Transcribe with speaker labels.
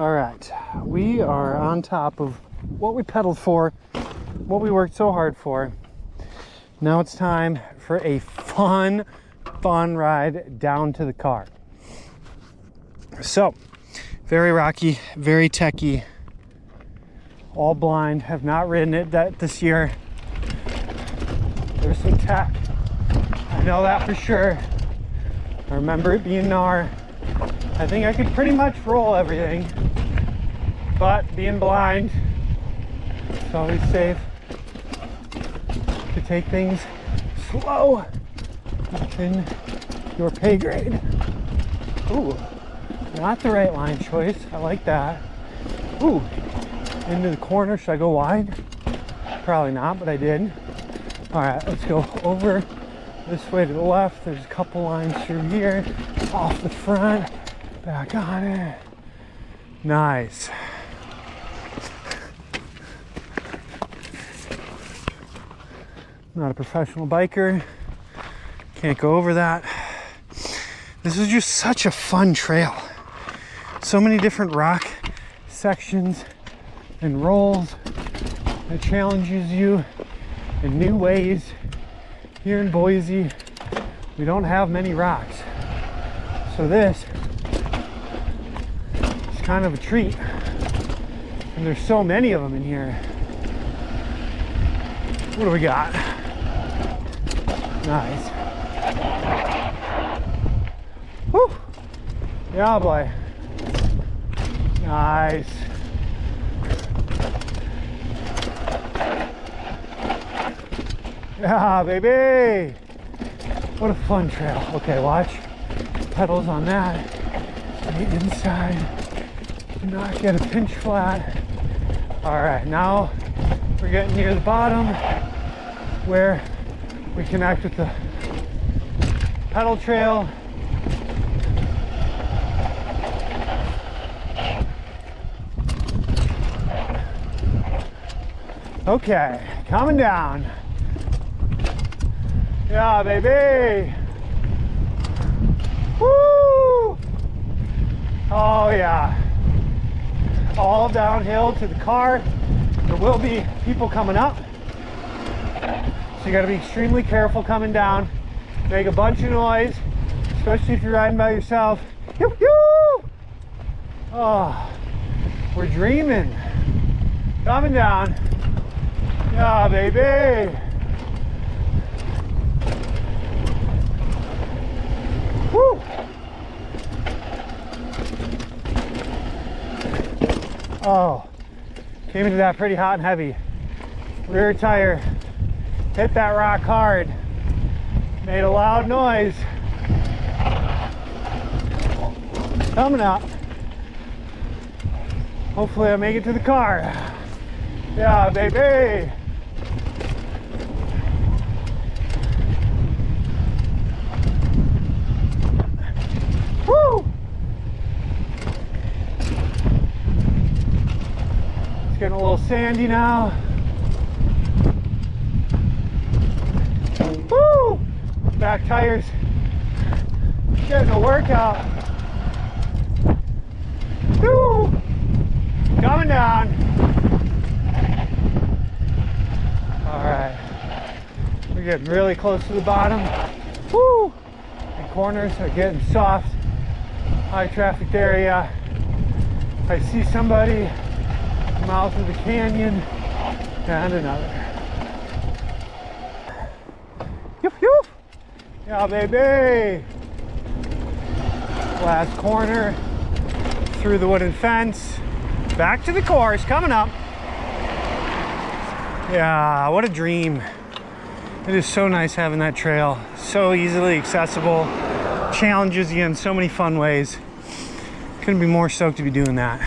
Speaker 1: All right, we are on top of what we pedaled for, what we worked so hard for. Now it's time for a fun ride down to the car. So, very rocky, very techy, all blind, have not ridden it this year. There's some tech, I know that for sure. I remember it being gnar. I think I could pretty much roll everything, but being blind, it's always safe to take things slow within your pay grade. Ooh, not the right line choice. I like that. Ooh, into the corner. Should I go wide? Probably not, but I did. All right, let's go over this way to the left. There's a couple lines through here, off the front, back on it. Nice. Not a professional biker, can't go over that. This is just such a fun trail. So many different rock sections and rolls that challenges you in new ways. Here in Boise, we don't have many rocks, so this is kind of a treat. And there's so many of them in here. What do we got? Nice. Whew. Yeah, boy. Nice. Yeah, baby. What a fun trail. Okay, watch. Pedals on that. Stay inside. Do not get a pinch flat. All right, now we're getting near the bottom where we connect with the pedal trail. Okay, coming down. Yeah, baby. Woo! Oh yeah. All downhill to the car. There will be people coming up, so you got to be extremely careful coming down. Make a bunch of noise, especially if you're riding by yourself. Yoo-hoo! Oh, we're dreaming. Coming down. Yeah, baby. Woo! Oh, came into that pretty hot and heavy. Rear tire hit that rock hard, made a loud noise. Coming up. Hopefully I make it to the car. Yeah, baby. Woo! It's getting a little sandy now. Woo! Back tires getting a workout. Woo! Coming down. All right, we're getting really close to the bottom. Woo! The corners are getting soft. High trafficked area. I see somebody, mouth of the canyon, and another. Yoop, yoop. Yeah, baby. Last corner, through the wooden fence, back to the course, coming up. Yeah, what a dream. It is so nice having that trail, so easily accessible, challenges you in so many fun ways. Couldn't be more stoked to be doing that.